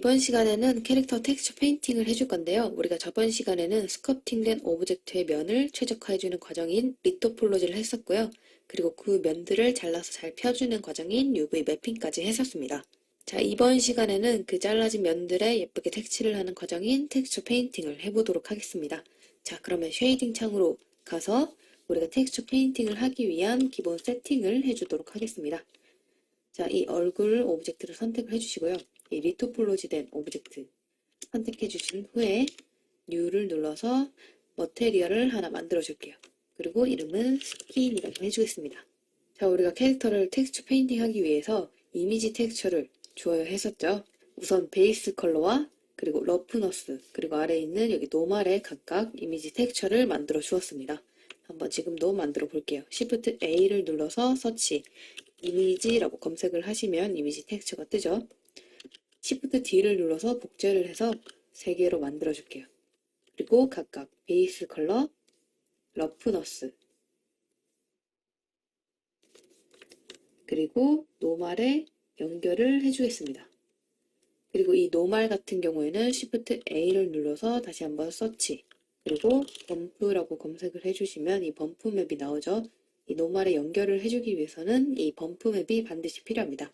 이번 시간에는 캐릭터 텍스처 페인팅을 해줄 건데요. 우리가 저번 시간에는 스커프팅된 오브젝트의 면을 최적화해주는 과정인 리토폴로지를 했었고요. 그리고 그 면들을 잘라서 잘 펴주는 과정인 UV 매핑까지 했었습니다. 자, 이번 시간에는 그 잘라진 면들에 예쁘게 색칠을 하는 과정인 텍스처 페인팅을 해보도록 하겠습니다. 자, 그러면 쉐이딩 창으로 가서 우리가 텍스처 페인팅을 하기 위한 기본 세팅을 해주도록 하겠습니다. 자, 이 얼굴 오브젝트를 선택을 해주시고요. 이 리토폴로지 된 오브젝트 선택해 주신 후에 New를 눌러서 머테리얼을 하나 만들어 줄게요. 그리고 이름은 스킨이라고 해주겠습니다. 자, 우리가 캐릭터를 텍스처 페인팅 하기 위해서 이미지 텍스처를 주어야 했었죠. 우선 베이스 컬러와 그리고 러프너스 그리고 아래에 있는 여기 노말에 각각 이미지 텍스처를 만들어 주었습니다. 한번 지금도 만들어 볼게요. Shift A를 눌러서 서치 이미지라고 검색을 하시면 이미지 텍스처가 뜨죠. Shift D를 눌러서 복제를 해서 3개로 만들어 줄게요. 그리고 각각 베이스 컬러, 러프너스, 그리고 노말에 연결을 해주겠습니다. 그리고 이 노말 같은 경우에는 Shift A를 눌러서 다시 한번 서치, 그리고 범프라고 검색을 해주시면 이 범프 맵이 나오죠. 이 노말에 연결을 해주기 위해서는 이 범프 맵이 반드시 필요합니다.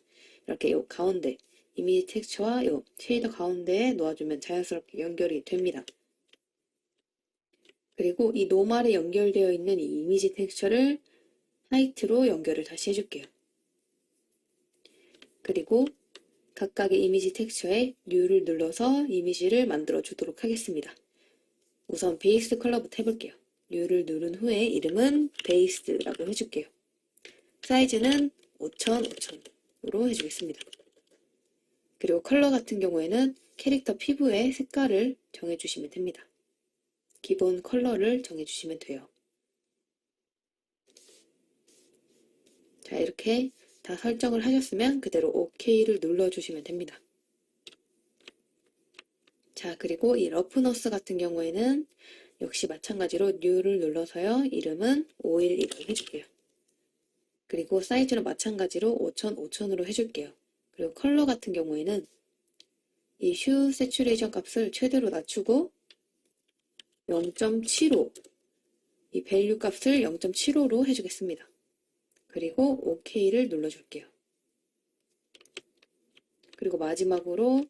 이렇게 요 가운데 이미지 텍스처와 요 쉐이더 가운데에 놓아주면 자연스럽게 연결이 됩니다. 그리고 이 노말에 연결되어 있는 이 이미지 텍스처를 하이트로 연결을 다시 해줄게요. 그리고 각각의 이미지 텍스처에 New를 눌러서 이미지를 만들어 주도록 하겠습니다. 우선 베이스 컬러부터 해볼게요. New를 누른 후에 이름은 베이스라고 해줄게요. 사이즈는 5000, 5000으로 해주겠습니다. 그리고 컬러 같은 경우에는 캐릭터 피부의 색깔을 정해주시면 됩니다. 기본 컬러를 정해주시면 돼요. 자, 이렇게 다 설정을 하셨으면 그대로 OK를 눌러주시면 됩니다. 자, 그리고 이 러프너스 같은 경우에는 역시 마찬가지로 New를 눌러서요. 이름은 511로 해줄게요. 그리고 사이즈는 마찬가지로 5000, 5000으로 해줄게요. 그리고 컬러 같은 경우에는 이 슈 세츄레이션 값을 최대로 낮추고 0.75 이 밸류 값을 0.75로 해주겠습니다. 그리고 OK를 눌러줄게요. 그리고 마지막으로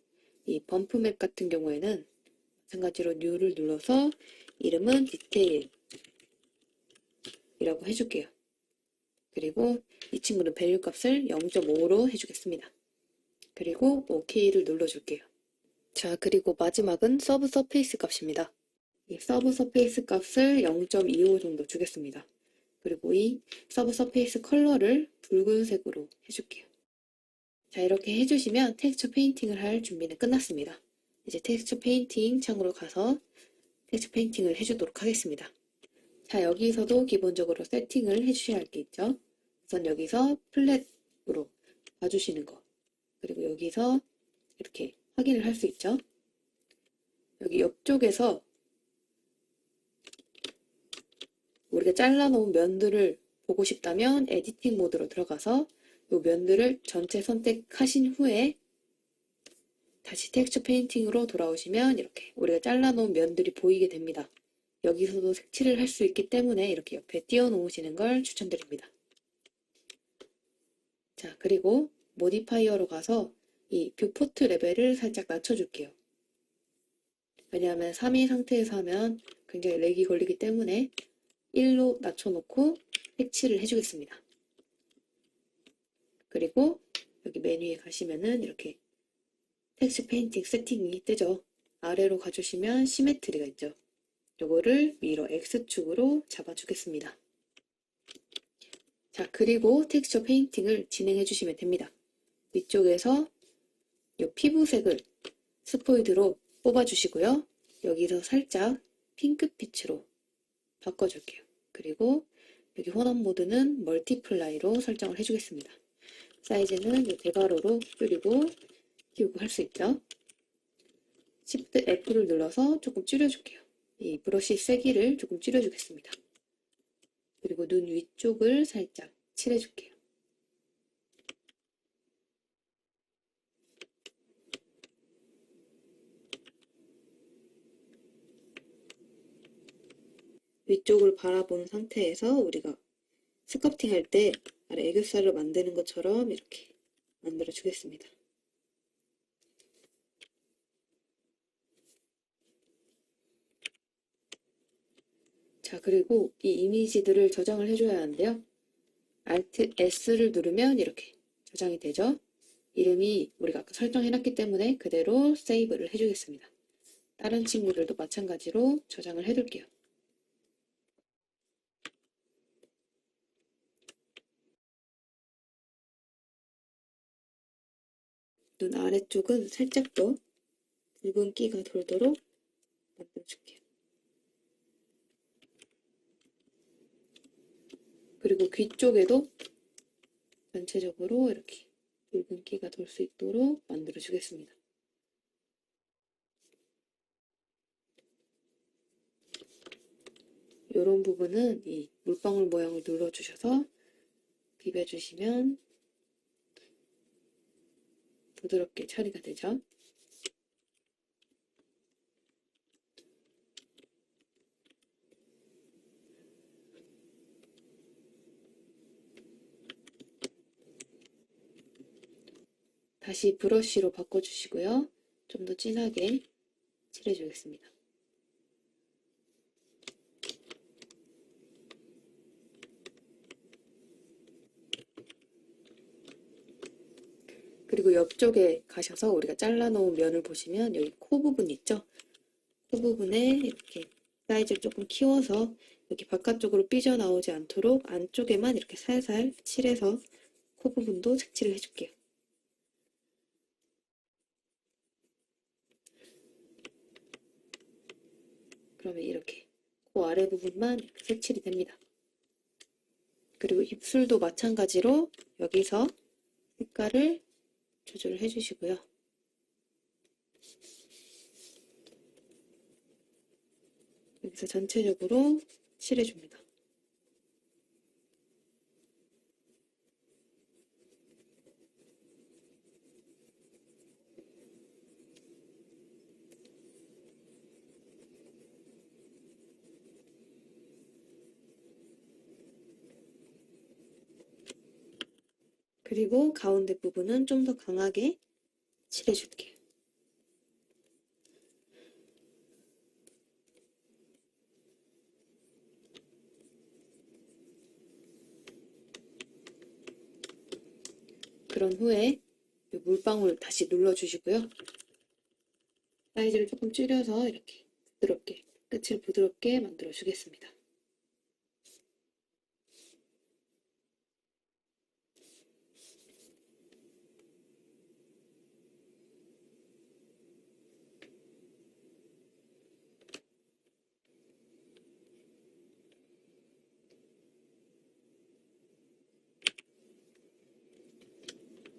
이 범프 맵 같은 경우에는 마찬가지로 New를 눌러서 이름은 디테일이라고 해줄게요. 그리고 이 친구는 밸류 값을 0.5로 해주겠습니다. 그리고 OK를 눌러줄게요. 자, 그리고 마지막은 서브 서페이스 값입니다. 이 서브 서페이스 값을 0.25 정도 주겠습니다. 그리고 이 서브 서페이스 컬러를 붉은색으로 해줄게요. 자, 이렇게 해주시면 텍스처 페인팅을 할 준비는 끝났습니다. 이제 텍스처 페인팅 창으로 가서 텍스처 페인팅을 해주도록 하겠습니다. 자, 여기서도 기본적으로 세팅을 해주셔야 할 게 있죠. 우선 여기서 플랫으로 봐주시는 거, 그리고 여기서 이렇게 확인을 할 수 있죠. 여기 옆쪽에서 우리가 잘라놓은 면들을 보고 싶다면 에디팅 모드로 들어가서 이 면들을 전체 선택하신 후에 다시 텍스처 페인팅으로 돌아오시면 이렇게 우리가 잘라놓은 면들이 보이게 됩니다. 여기서도 색칠을 할 수 있기 때문에 이렇게 옆에 띄워 놓으시는 걸 추천드립니다. 자, 그리고 모디파이어로 가서 이 뷰포트 레벨을 살짝 낮춰줄게요. 왜냐하면 3위 상태에서 하면 굉장히 렉이 걸리기 때문에 1로 낮춰놓고 색칠을 해주겠습니다. 그리고 여기 메뉴에 가시면은 이렇게 텍스처 페인팅 세팅이 뜨죠. 아래로 가주시면 시메트리가 있죠. 요거를 위로 X축으로 잡아주겠습니다. 자, 그리고 텍스처 페인팅을 진행해 주시면 됩니다. 위쪽에서 요 피부색을 스포이드로 뽑아주시고요. 여기서 살짝 핑크빛으로 바꿔줄게요. 그리고 여기 혼합 모드는 멀티플라이로 설정을 해주겠습니다. 사이즈는 대괄호로 줄이고 키우고 할 수 있죠. Shift F를 눌러서 조금 줄여줄게요. 이 브러쉬 세기를 조금 줄여주겠습니다. 그리고 눈 위쪽을 살짝 칠해줄게요. 위쪽을 바라본 상태에서 우리가 스커팅 할 때 아래 애교살을 만드는 것처럼 이렇게 만들어 주겠습니다. 자, 그리고 이 이미지들을 저장을 해줘야 하는데요. Alt S를 누르면 이렇게 저장이 되죠. 이름이 우리가 아까 설정해놨기 때문에 그대로 세이브를 해주겠습니다. 다른 친구들도 마찬가지로 저장을 해둘게요. 눈 아래쪽은 살짝 더 붉은기가 돌도록 만들어줄게요. 그리고 귀 쪽에도 전체적으로 이렇게 붉은기가 돌 수 있도록 만들어주겠습니다. 이런 부분은 이 물방울 모양을 눌러주셔서 비벼주시면 부드럽게 처리가 되죠. 다시 브러쉬로 바꿔주시고요. 좀 더 진하게 칠해주겠습니다. 그리고 옆쪽에 가셔서 우리가 잘라놓은 면을 보시면 여기 코 부분 있죠? 코 부분에 이렇게 사이즈를 조금 키워서 여기 바깥쪽으로 삐져나오지 않도록 안쪽에만 이렇게 살살 칠해서 코 부분도 색칠을 해줄게요. 그러면 이렇게 코 아래 부분만 이렇게 색칠이 됩니다. 그리고 입술도 마찬가지로 여기서 색깔을 조절을 해주시고요. 여기서 전체적으로 칠해줍니다. 그리고 가운데 부분은 좀 더 강하게 칠해줄게요. 그런 후에 이 물방울 다시 눌러주시고요. 사이즈를 조금 줄여서 이렇게 부드럽게, 끝을 부드럽게 만들어 주겠습니다.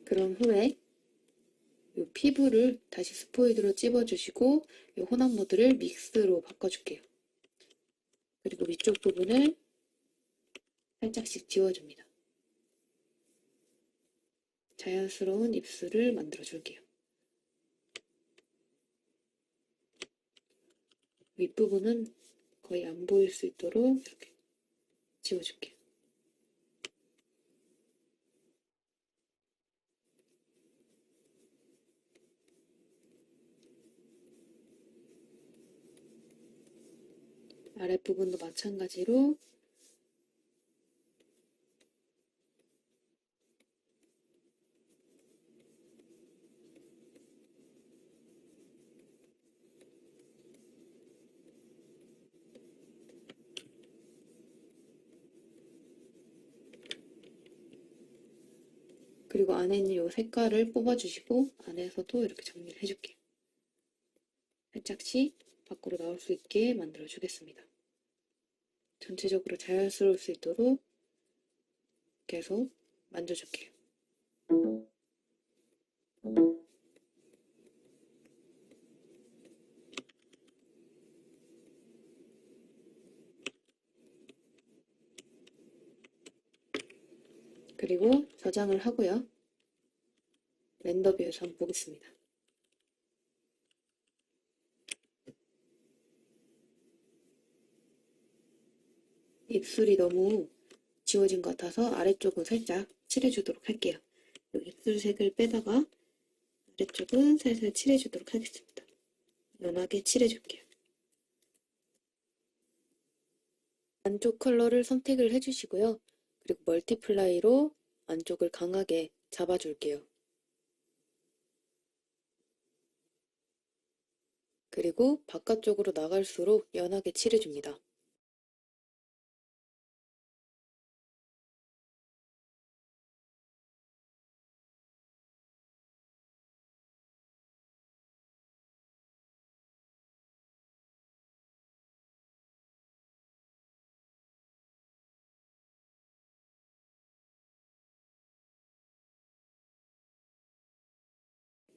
그런 후에 이 피부를 다시 스포이드로 찝어주시고 이 혼합 모드를 믹스로 바꿔줄게요. 그리고 위쪽 부분을 살짝씩 지워줍니다. 자연스러운 입술을 만들어줄게요. 윗부분은 거의 안 보일 수 있도록 이렇게 지워줄게요. 아랫부분도 마찬가지로 그리고 안에 있는 이 색깔을 뽑아주시고 안에서도 이렇게 정리를 해줄게요. 살짝씩 밖으로 나올 수 있게 만들어 주겠습니다. 전체적으로 자연스러울 수 있도록 계속 만져줄게요. 그리고 저장을 하고요. 렌더뷰에서 한번 보겠습니다. 입술이 너무 지워진 것 같아서 아래쪽은 살짝 칠해주도록 할게요. 여기 입술색을 빼다가 아래쪽은 살살 칠해주도록 하겠습니다. 연하게 칠해줄게요. 안쪽 컬러를 선택을 해주시고요. 그리고 멀티플라이로 안쪽을 강하게 잡아줄게요. 그리고 바깥쪽으로 나갈수록 연하게 칠해줍니다.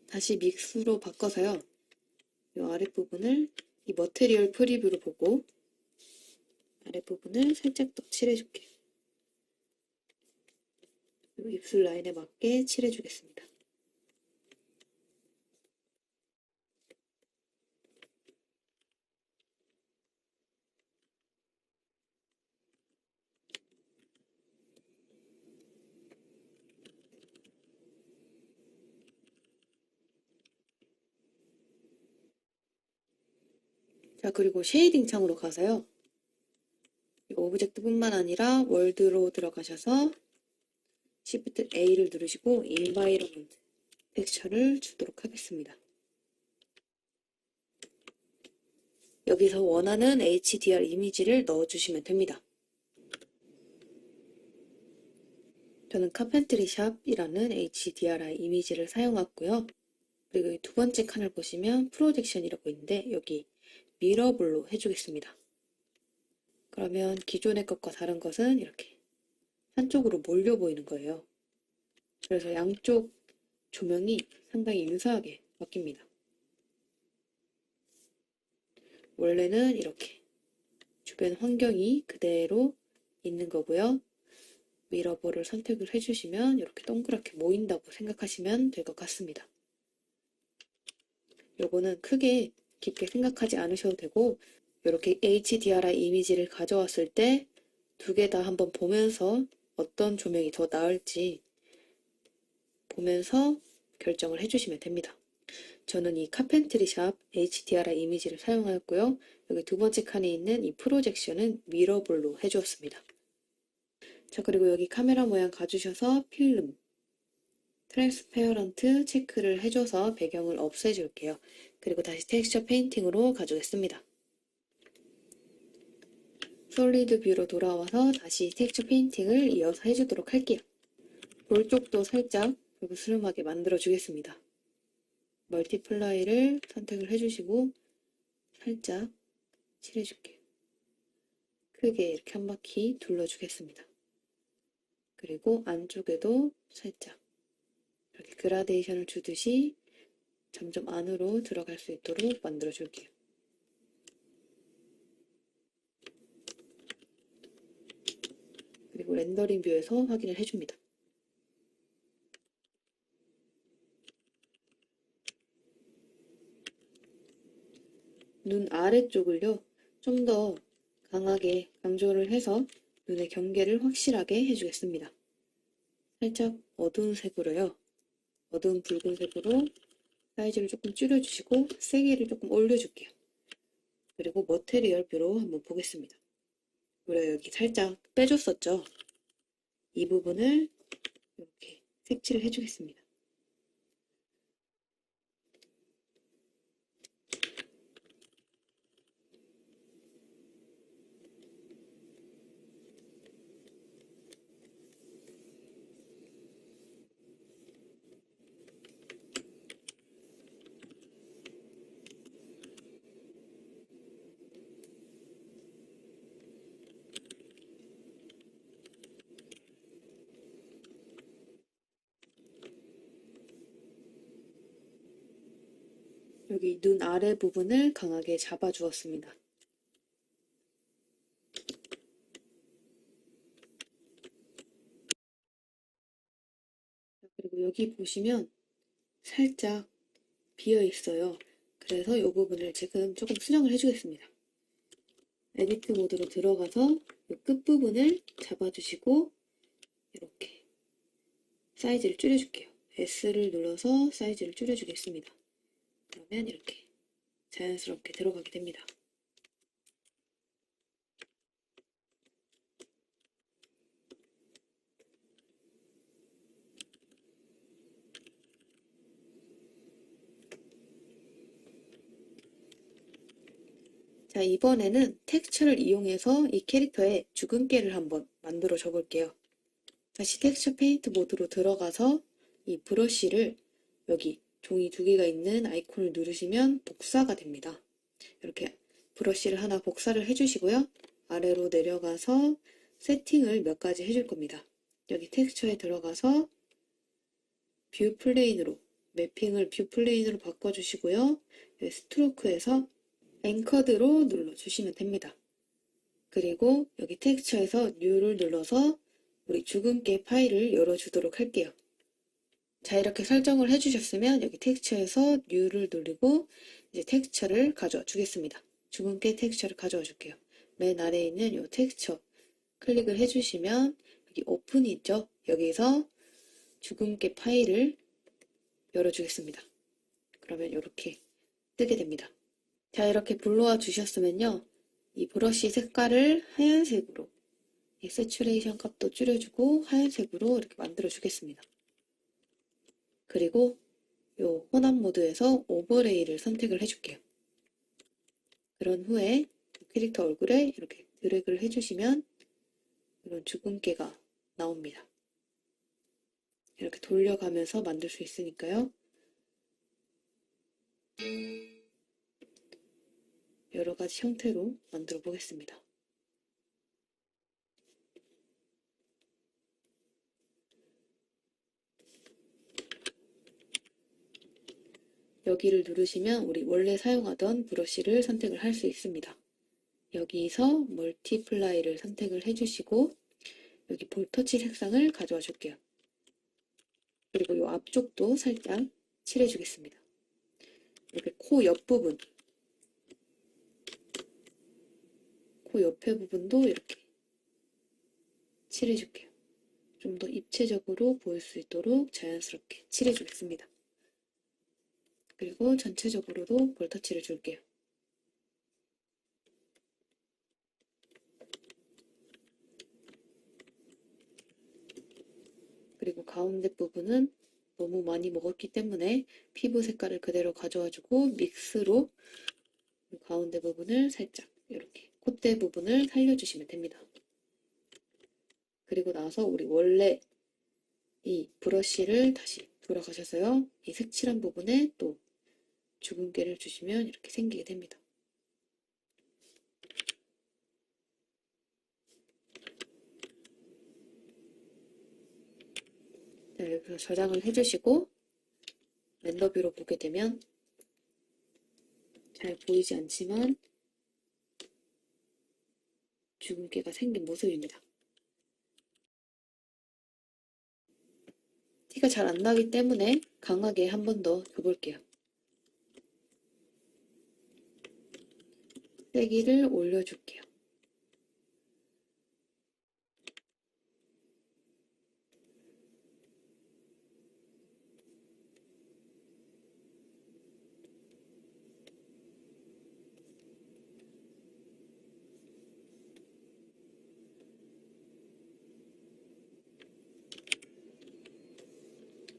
다시 믹스로 바꿔서요. 이 아랫부분을 이 머테리얼 프리뷰로 보고 아랫부분을 살짝 더 칠해줄게요. 그리고 입술 라인에 맞게 칠해주겠습니다. 자, 그리고 쉐이딩 창으로 가서요. 오브젝트뿐만 아니라 월드로 들어가셔서 Shift A를 누르시고 Environment 텍스처를 주도록 하겠습니다. 여기서 원하는 HDR 이미지를 넣어주시면 됩니다. 저는 카펜트리 샵이라는 HDRI 이미지를 사용했고요. 그리고 두 번째 칸을 보시면 프로젝션이라고 있는데 여기 미러블로 해주겠습니다. 그러면 기존의 것과 다른 것은 이렇게 한쪽으로 몰려 보이는 거예요. 그래서 양쪽 조명이 상당히 유사하게 바뀝니다. 원래는 이렇게 주변 환경이 그대로 있는 거고요. 미러볼을 선택을 해주시면 이렇게 동그랗게 모인다고 생각하시면 될 것 같습니다. 요거는 크게 깊게 생각하지 않으셔도 되고 이렇게 HDRI 이미지를 가져왔을 때 두 개 다 한번 보면서 어떤 조명이 더 나을지 보면서 결정을 해주시면 됩니다. 저는 이 카펜트리 샵 HDRI 이미지를 사용하였고요. 여기 두 번째 칸에 있는 이 프로젝션은 미러볼로 해주었습니다. 자, 그리고 여기 카메라 모양 가주셔서 필름, 트랜스페어런트 체크를 해줘서 배경을 없애줄게요. 그리고 다시 텍스처 페인팅으로 가주겠습니다. 솔리드 뷰로 돌아와서 다시 텍스처 페인팅을 이어서 해주도록 할게요. 볼 쪽도 살짝 부스름하게 만들어주겠습니다. 멀티플라이를 선택을 해주시고 살짝 칠해줄게요. 크게 이렇게 한 바퀴 둘러주겠습니다. 그리고 안쪽에도 살짝 이렇게 그라데이션을 주듯이 점점 안으로 들어갈 수 있도록 만들어줄게요. 그리고 렌더링 뷰에서 확인을 해줍니다. 눈 아래쪽을요, 좀 더 강하게 강조를 해서 눈의 경계를 확실하게 해주겠습니다. 살짝 어두운 색으로요, 어두운 붉은색으로 사이즈를 조금 줄여주시고 세기를 조금 올려줄게요. 그리고 머테리얼 뷰로 한번 보겠습니다. 우리가 여기 살짝 빼줬었죠? 이 부분을 이렇게 색칠을 해주겠습니다. 여기 눈 아래 부분을 강하게 잡아주었습니다. 그리고 여기 보시면 살짝 비어 있어요. 그래서 이 부분을 지금 조금 수정을 해주겠습니다. 에디트 모드로 들어가서 이 끝부분을 잡아주시고 이렇게 사이즈를 줄여줄게요. S를 눌러서 사이즈를 줄여주겠습니다. 그러면 이렇게 자연스럽게 들어가게 됩니다. 자, 이번에는 텍스처를 이용해서 이 캐릭터의 주근깨를 한번 만들어 줘 볼게요. 다시 텍스처 페인트 모드로 들어가서 이 브러쉬를 여기 종이 두 개가 있는 아이콘을 누르시면 복사가 됩니다. 이렇게 브러쉬를 하나 복사를 해주시고요. 아래로 내려가서 세팅을 몇 가지 해줄 겁니다. 여기 텍스처에 들어가서 뷰 플레인으로 매핑을 뷰 플레인으로 바꿔주시고요. 여기 스트로크에서 앵커드로 눌러주시면 됩니다. 그리고 여기 텍스처에서 New를 눌러서 우리 주근깨 파일을 열어주도록 할게요. 자, 이렇게 설정을 해주셨으면 여기 텍스처에서 New를 누르고 이제 텍스처를 가져와 주겠습니다. 주근깨 텍스처를 가져와 줄게요. 맨 아래에 있는 이 텍스처 클릭을 해주시면 여기 오픈이 있죠? 여기서 주근깨 파일을 열어주겠습니다. 그러면 이렇게 뜨게 됩니다. 자, 이렇게 불러와 주셨으면요. 이 브러쉬 색깔을 하얀색으로 이 새츄레이션 값도 줄여주고 하얀색으로 이렇게 만들어 주겠습니다. 그리고 이 혼합 모드에서 오버레이를 선택을 해줄게요. 그런 후에 캐릭터 얼굴에 이렇게 드래그를 해주시면 이런 주근깨가 나옵니다. 이렇게 돌려가면서 만들 수 있으니까요. 여러 가지 형태로 만들어 보겠습니다. 여기를 누르시면 우리 원래 사용하던 브러쉬를 선택을 할 수 있습니다. 여기서 멀티플라이를 선택을 해주시고 여기 볼터치 색상을 가져와 줄게요. 그리고 이 앞쪽도 살짝 칠해주겠습니다. 이렇게 코 옆부분, 코 옆에 부분도 이렇게 칠해줄게요. 좀 더 입체적으로 보일 수 있도록 자연스럽게 칠해주겠습니다. 그리고 전체적으로도 볼터치를 줄게요. 그리고 가운데 부분은 너무 많이 먹었기 때문에 피부 색깔을 그대로 가져와주고 믹스로 가운데 부분을 살짝 이렇게 콧대 부분을 살려주시면 됩니다. 그리고 나서 우리 원래 이 브러쉬를 다시 돌아가셔서요. 이 색칠한 부분에 또 주근깨를 주시면 이렇게 생기게 됩니다. 자, 여기서 저장을 해주시고 렌더뷰로 보게 되면 잘 보이지 않지만 주근깨가 생긴 모습입니다. 티가 잘 안 나기 때문에 강하게 한 번 더 줘볼게요. 세기를 올려줄게요.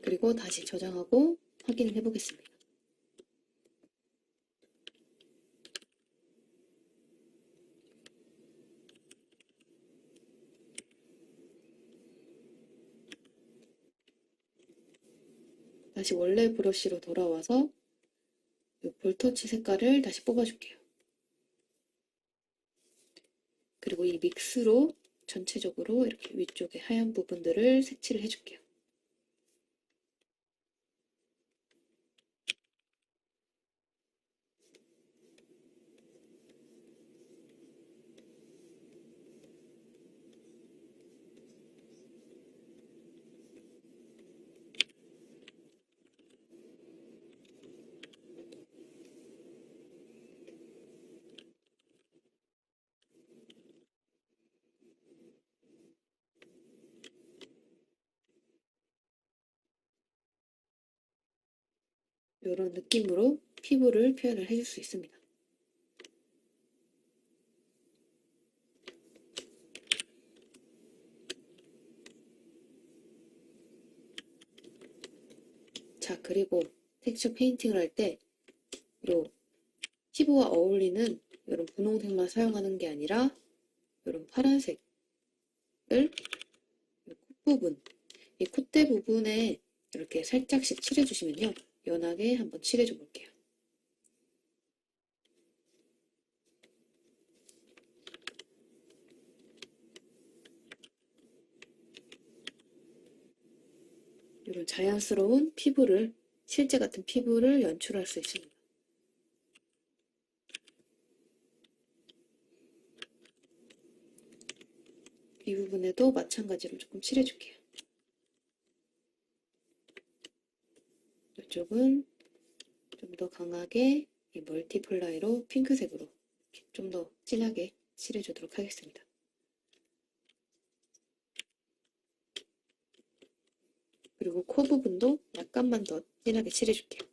그리고 다시 저장하고 확인을 해보겠습니다. 다시 원래 브러쉬로 돌아와서 이 볼터치 색깔을 다시 뽑아줄게요. 그리고 이 믹스로 전체적으로 이렇게 위쪽에 하얀 부분들을 색칠을 해줄게요. 이런 느낌으로 피부를 표현을 해줄 수 있습니다. 자, 그리고 텍스처 페인팅을 할 때 요 피부와 어울리는 이런 분홍색만 사용하는 게 아니라 이런 파란색을 콧부분, 이 콧대 부분에 이렇게 살짝씩 칠해주시면요. 연하게 한번 칠해줘 볼게요. 이런 자연스러운 피부를, 실제 같은 피부를 연출할 수 있습니다. 이 부분에도 마찬가지로 조금 칠해줄게요. 이쪽은 좀 더 강하게 이 멀티플라이로 핑크색으로 좀 더 진하게 칠해주도록 하겠습니다. 그리고 코 부분도 약간만 더 진하게 칠해줄게요.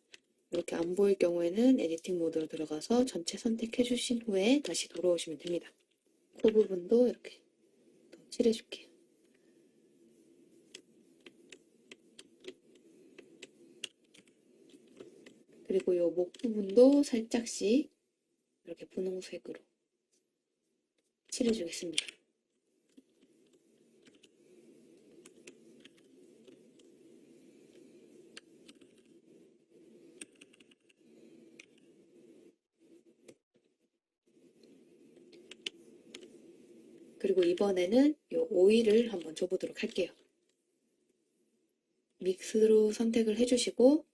이렇게 안 보일 경우에는 에디팅 모드로 들어가서 전체 선택해 주신 후에 다시 돌아오시면 됩니다. 코 부분도 이렇게 더 칠해줄게요. 그리고 이 목 부분도 살짝씩 이렇게 분홍색으로 칠해주겠습니다. 그리고 이번에는 이 오일을 한번 줘보도록 할게요. 믹스로 선택을 해주시고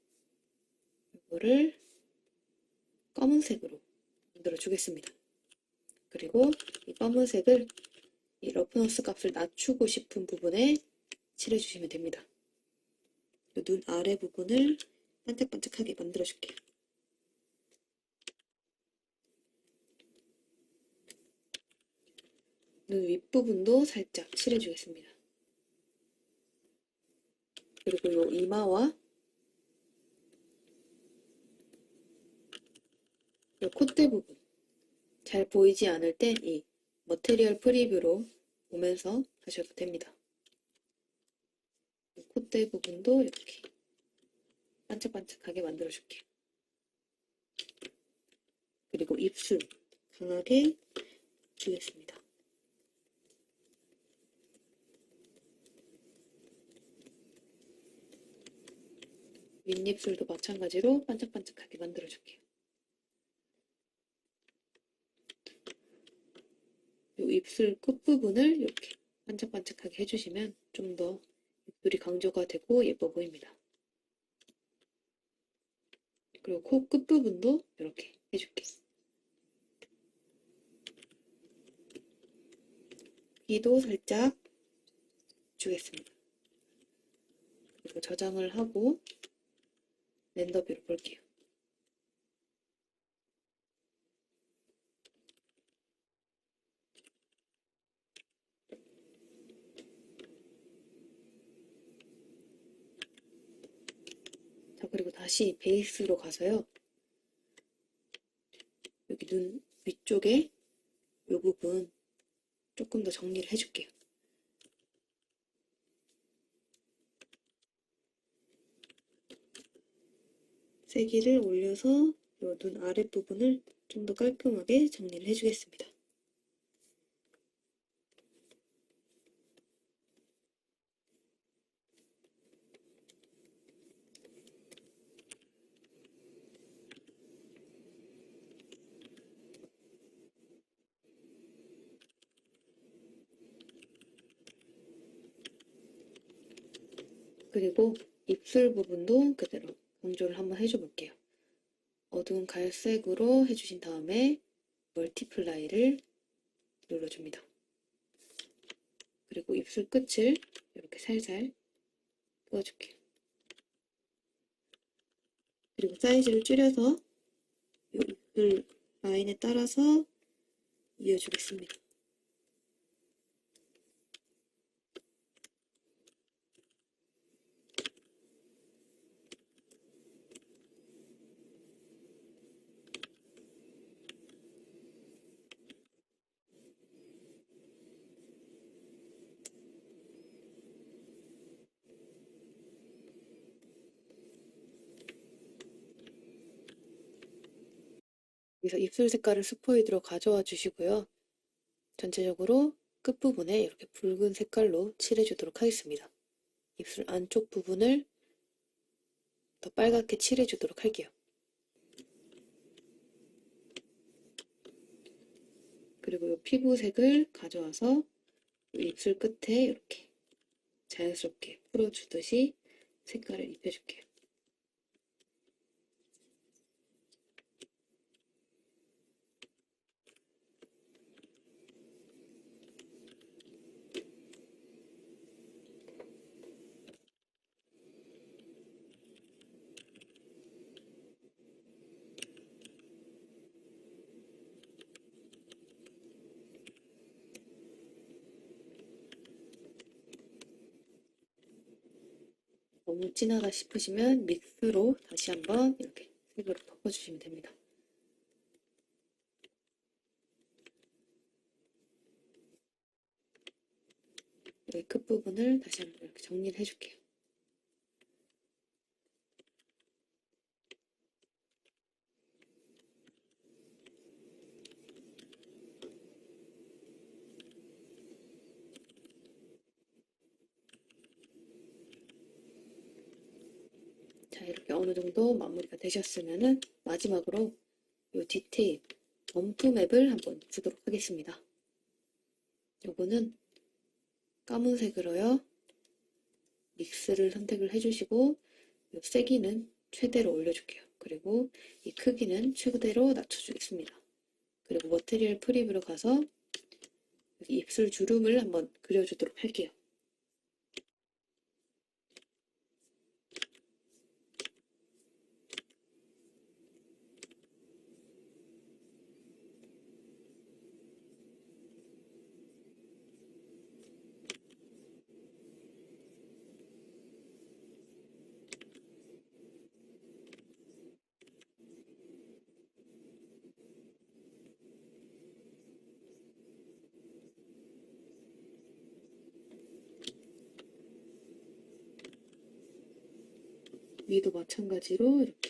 이거를 검은색으로 만들어 주겠습니다. 그리고 이 검은색을 이 러프너스 값을 낮추고 싶은 부분에 칠해주시면 됩니다. 눈 아래 부분을 반짝반짝하게 만들어줄게요. 눈 윗부분도 살짝 칠해주겠습니다. 그리고 요 이마와 요 콧대 부분 잘 보이지 않을 땐 이 머테리얼 프리뷰로 보면서 하셔도 됩니다. 콧대 부분도 이렇게 반짝반짝하게 만들어줄게요. 그리고 입술 강하게 주겠습니다. 윗입술도 마찬가지로 반짝반짝하게 만들어줄게요. 이 입술 끝부분을 이렇게 반짝반짝하게 해주시면 좀 더 입술이 강조가 되고 예뻐 보입니다. 그리고 코 끝부분도 이렇게 해줄게요. 귀도 살짝 주겠습니다. 그리고 저장을 하고 렌더뷰로 볼게요. 자, 그리고 다시 베이스로 가서요. 여기 눈 위쪽에 이 부분 조금 더 정리를 해줄게요. 세기를 올려서 이 눈 아랫부분을 좀 더 깔끔하게 정리를 해주겠습니다. 그리고 입술 부분도 그대로 강조를 한번 해줘 볼게요. 어두운 갈색으로 해주신 다음에 멀티플라이를 눌러줍니다. 그리고 입술 끝을 이렇게 살살 끄어줄게요. 그리고 사이즈를 줄여서 이 입술 라인에 따라서 이어주겠습니다. 여기서 입술 색깔을 스포이드로 가져와 주시고요. 전체적으로 끝부분에 이렇게 붉은 색깔로 칠해주도록 하겠습니다. 입술 안쪽 부분을 더 빨갛게 칠해주도록 할게요. 그리고 이 피부색을 가져와서 입술 끝에 이렇게 자연스럽게 풀어주듯이 색깔을 입혀줄게요. 너무 진하다 싶으시면 믹스로 다시 한번 이렇게 색으로 덮어주시면 됩니다. 여기 끝부분을 다시 한번 이렇게 정리를 해줄게요. 자, 이렇게 어느 정도 마무리가 되셨으면은 마지막으로 이 디테일 점프 맵을 한번 주도록 하겠습니다. 요거는 까만색으로요. 믹스를 선택을 해주시고 이 세기는 최대로 올려줄게요. 그리고 이 크기는 최대로 낮춰주겠습니다. 그리고 머티리얼 프립으로 가서 여기 입술 주름을 한번 그려주도록 할게요. 위도 마찬가지로 이렇게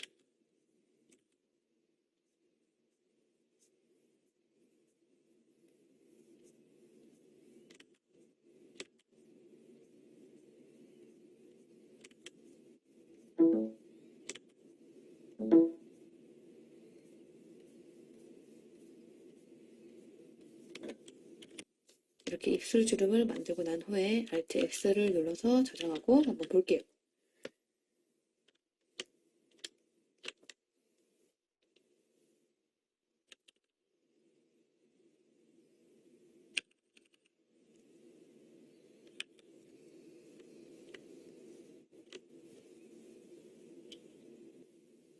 이렇게 입술 주름을 만들고 난 후에 Alt X를 눌러서 저장하고 한번 볼게요.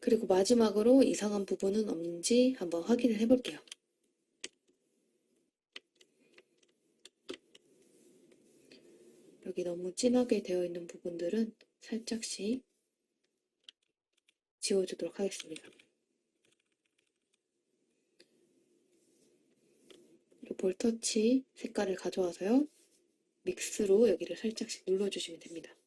그리고 마지막으로 이상한 부분은 없는지 한번 확인을 해볼게요. 여기 너무 진하게 되어 있는 부분들은 살짝씩 지워주도록 하겠습니다. 그리고 볼터치 색깔을 가져와서요. 믹스로 여기를 살짝씩 눌러주시면 됩니다.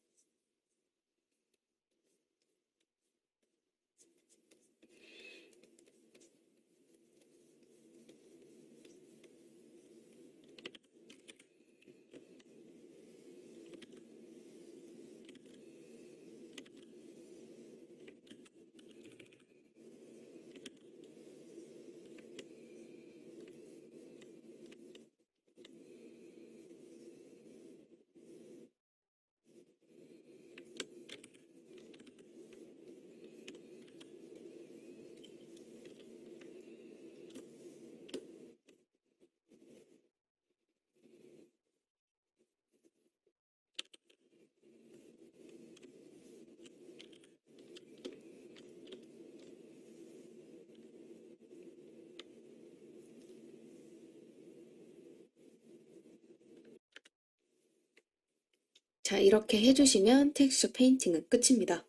자, 이렇게 해주시면 텍스처 페인팅은 끝입니다.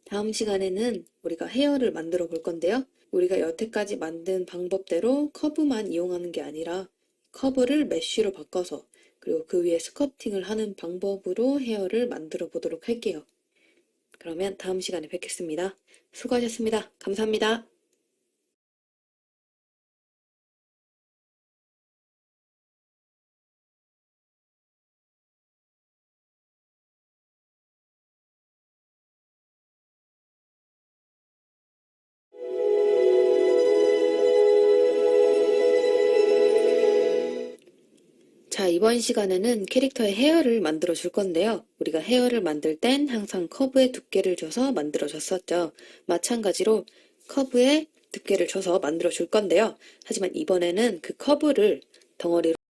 다음 시간에는 우리가 헤어를 만들어 볼 건데요. 우리가 여태까지 만든 방법대로 커브만 이용하는 게 아니라 커브를 메쉬로 바꿔서 그리고 그 위에 스커팅을 하는 방법으로 헤어를 만들어 보도록 할게요. 그러면 다음 시간에 뵙겠습니다. 수고하셨습니다. 감사합니다. 자, 이번 시간에는 캐릭터의 헤어를 만들어 줄 건데요. 우리가 헤어를 만들 땐 항상 커브의 두께를 줘서 만들어 줬었죠. 마찬가지로 커브의 두께를 줘서 만들어 줄 건데요. 하지만 이번에는 그 커브를 덩어리로